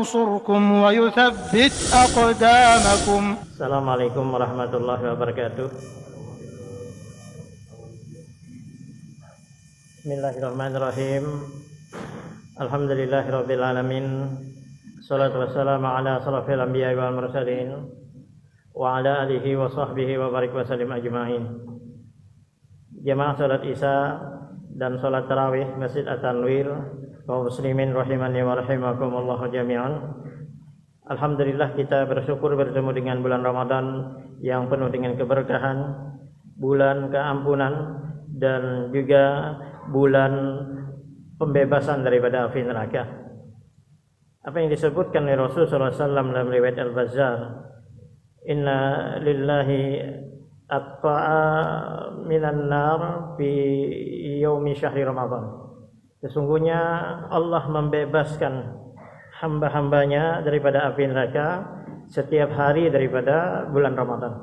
ينصركم ويثبت أقدامكم. السلام عليكم ورحمة الله وبركاته. Bismillahirrahmanirrahim. Alhamdulillahirabbil alamin. Shalatu wassalamu ala asrofil anbiya'i wal mursalin wa ala alihi wa sahbihi wa barik wa sallim ajma'in. Jamaah salat Isya dan salat tarawih Masjid At-Tanwir, kaum muslimin rahimani wa rahimakumullah jami'an. Alhamdulillah, kita bersyukur bertemu dengan bulan Ramadan yang penuh dengan keberkahan, bulan keampunan, dan juga bulan pembebasan daripada api neraka. Apa yang disebutkan oleh Rasulullah SAW dalam riwayat Al-Bazzar, inna lillahi atfa'a minan nar fi yaumi syahri Ramadan. Sesungguhnya Allah membebaskan hamba-hambanya daripada api neraka setiap hari daripada bulan Ramadan.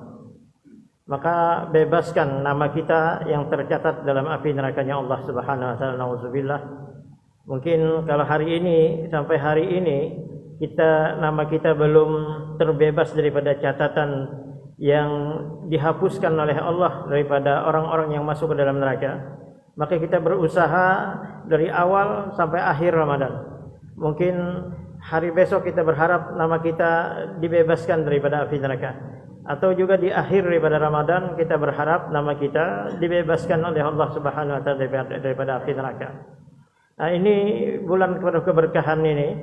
Maka bebaskan nama kita yang tercatat dalam api nerakanya Allah Subhanahu wa taala. Nauzubillah. Mungkin kalau hari ini, sampai hari ini nama kita belum terbebas daripada catatan yang dihapuskan oleh Allah daripada orang-orang yang masuk ke dalam neraka. Maka kita berusaha dari awal sampai akhir Ramadan. Mungkin hari besok kita berharap nama kita dibebaskan daripada api neraka. Atau juga di akhir daripada Ramadan kita berharap nama kita dibebaskan oleh Allah Subhanahu wa taala daripada api neraka. Nah, ini bulan penuh keberkahan ini,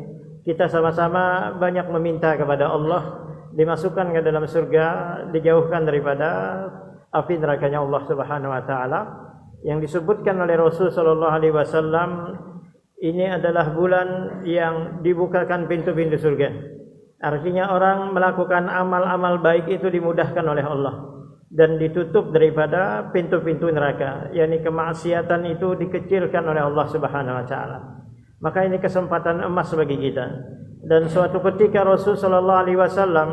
kita sama-sama banyak meminta kepada Allah dimasukkan ke dalam surga, dijauhkan daripada api nerakanya Allah Subhanahu wa taala. Yang disebutkan oleh Rasul sallallahu alaihi wasallam, ini adalah bulan yang dibukakan pintu-pintu surga. Artinya orang melakukan amal-amal baik itu dimudahkan oleh Allah dan ditutup daripada pintu-pintu neraka, yakni kemaksiatan itu dikecilkan oleh Allah Subhanahu wa taala. Maka ini kesempatan emas bagi kita. Dan suatu ketika Rasul sallallahu alaihi wasallam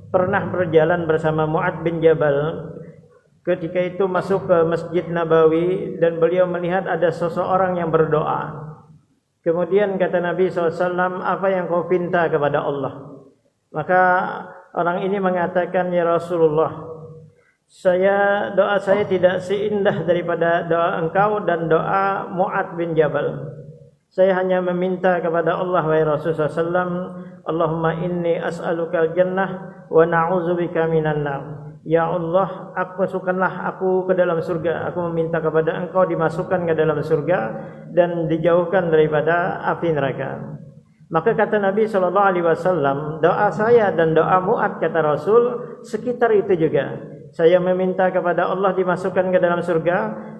pernah berjalan bersama Mu'adz bin Jabal. Ketika itu masuk ke Masjid Nabawi dan beliau melihat ada seseorang yang berdoa. Kemudian kata Nabi SAW, apa yang kau pinta kepada Allah? Maka orang ini mengatakan, ya Rasulullah, doa saya tidak seindah daripada doa engkau dan doa Mu'adz bin Jabal. Saya hanya meminta kepada Allah, wahai Rasulullah SAW, Allahumma inni as'alukal jannah wa na'udzubika minan nar. Ya Allah, masukkanlah aku ke dalam surga. Aku meminta kepada engkau dimasukkan ke dalam surga dan dijauhkan daripada api neraka. Maka kata Nabi SAW, doa saya dan doa Mu'adz, kata Rasul, sekitar itu juga. Saya meminta kepada Allah dimasukkan ke dalam surga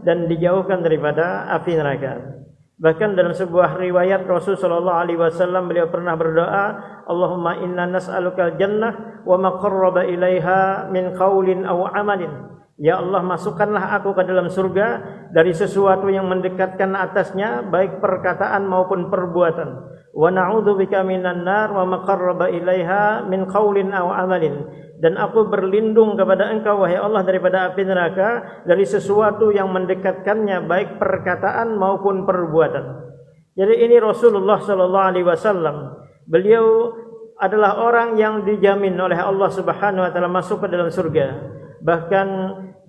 dan dijauhkan daripada api neraka. Bahkan dalam sebuah riwayat Rasul SAW beliau pernah berdoa, Allahumma inna nas'alukal jannah wa ma qarraba ilaiha min qaulin aw amalin. Ya Allah, masukkanlah aku ke dalam surga dari sesuatu yang mendekatkan atasnya, baik perkataan maupun perbuatan. Wa na'udzubika minan nar wa ma qarraba ilaiha min qaulin aw amalin. Dan aku berlindung kepada engkau, wahai Allah, daripada api neraka dari sesuatu yang mendekatkannya, baik perkataan maupun perbuatan. Jadi ini Rasulullah SAW. Beliau adalah orang yang dijamin oleh Allah Subhanahu wa taala masuk ke dalam surga. Bahkan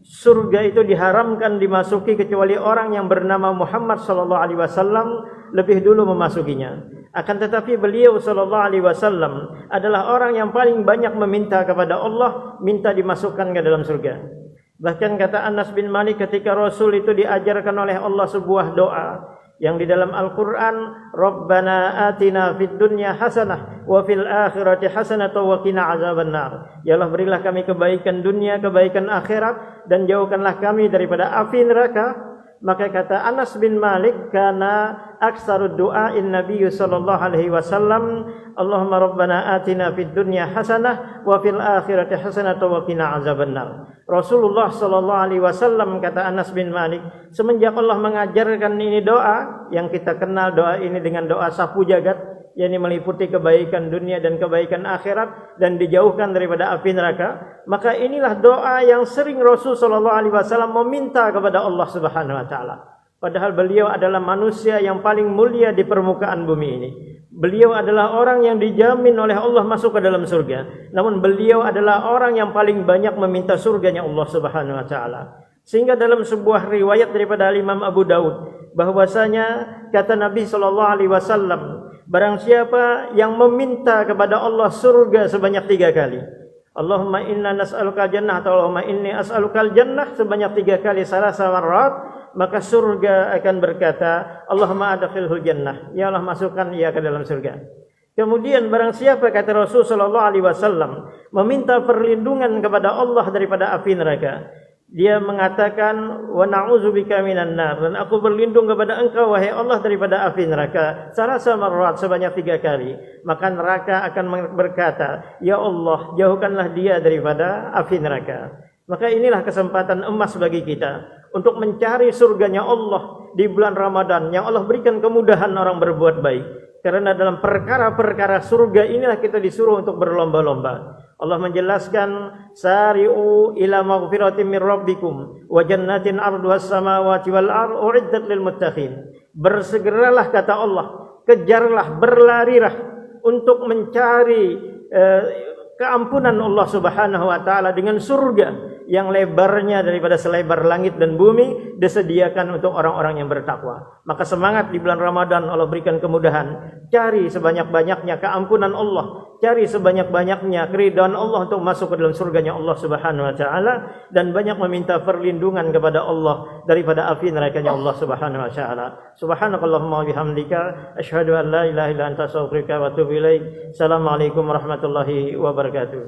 surga itu diharamkan dimasuki kecuali orang yang bernama Muhammad SAW lebih dulu memasukinya. Akan tetapi beliau SAW adalah orang yang paling banyak meminta kepada Allah, minta dimasukkan ke dalam surga. Bahkan kata Anas bin Malik, ketika Rasul itu diajarkan oleh Allah sebuah doa yang di dalam Al-Quran, Rabbana atina fid dunya hasanah wa fil akhirati hasanah wa qina azabannar. Ya Allah, berilah kami kebaikan dunia, kebaikan akhirat, dan jauhkanlah kami daripada api neraka. Maka kata Anas bin Malik, karena aksarud du'ain Nabi sallallahu alaihi wasallam, Allahumma rabbana atina fid dunya hasanah wa fil akhirati hasanah wa qina azabannar. Rasulullah sallallahu alaihi wasallam, kata Anas bin Malik, semenjak Allah mengajarkan ini doa yang kita kenal, doa ini dengan doa sapu jagat, yakni meliputi kebaikan dunia dan kebaikan akhirat dan dijauhkan daripada api neraka, maka inilah doa yang sering Rasul sallallahu alaihi wasallam meminta kepada Allah Subhanahu wa taala. Padahal beliau adalah manusia yang paling mulia di permukaan bumi ini. Beliau adalah orang yang dijamin oleh Allah masuk ke dalam surga. Namun beliau adalah orang yang paling banyak meminta surganya Allah Subhanahu wa taala. Sehingga dalam sebuah riwayat daripada Imam Abu Daud bahwasanya kata Nabi sallallahu alaihi wasallam, barang siapa yang meminta kepada Allah surga sebanyak 3 kali. Allahumma inna nas'aluka jannah atau Allahumma inni as'alukal jannah sebanyak 3 kali salasa marrat, maka surga akan berkata, Allahumma adkhilhul jannah, ya Allah masukkan ia ke dalam surga. Kemudian barang siapa kata Rasul sallallahu alaihi wasallam meminta perlindungan kepada Allah daripada api neraka, dia mengatakan wa na'udzubika minan nar, dan aku berlindung kepada engkau wahai Allah daripada api neraka salasa marrat sebanyak 3 kali. Maka neraka akan berkata, ya Allah jauhkanlah dia daripada api neraka. Maka inilah kesempatan emas bagi kita untuk mencari surganya Allah di bulan Ramadan yang Allah berikan kemudahan orang berbuat baik. Karena dalam perkara-perkara surga inilah kita disuruh untuk berlomba-lomba. Allah menjelaskan, sari'u ila maghfiratin min rabbikum wa jannatin 'arduhas samawati wal ardh u'iddat lil muttaqin. Bersegeralah kata Allah, kejarlah, berlarilah untuk mencari keampunan Allah Subhanahu wa taala dengan surga yang lebarnya daripada selebar langit dan bumi disediakan untuk orang-orang yang bertakwa. Maka semangat di bulan Ramadan, Allah berikan kemudahan. Cari sebanyak-banyaknya keampunan Allah, cari sebanyak-banyaknya keridhaan Allah untuk masuk ke dalam surganya Allah Subhanahu wa taala, dan banyak meminta perlindungan kepada Allah daripada api nerakanya Allah Subhanahu wa taala. Subhanakallahumma wa bihamdika asyhadu an la ilaha illa anta astaghfiruka wa atubu ilaik. Assalamualaikum warahmatullahi wabarakatuh.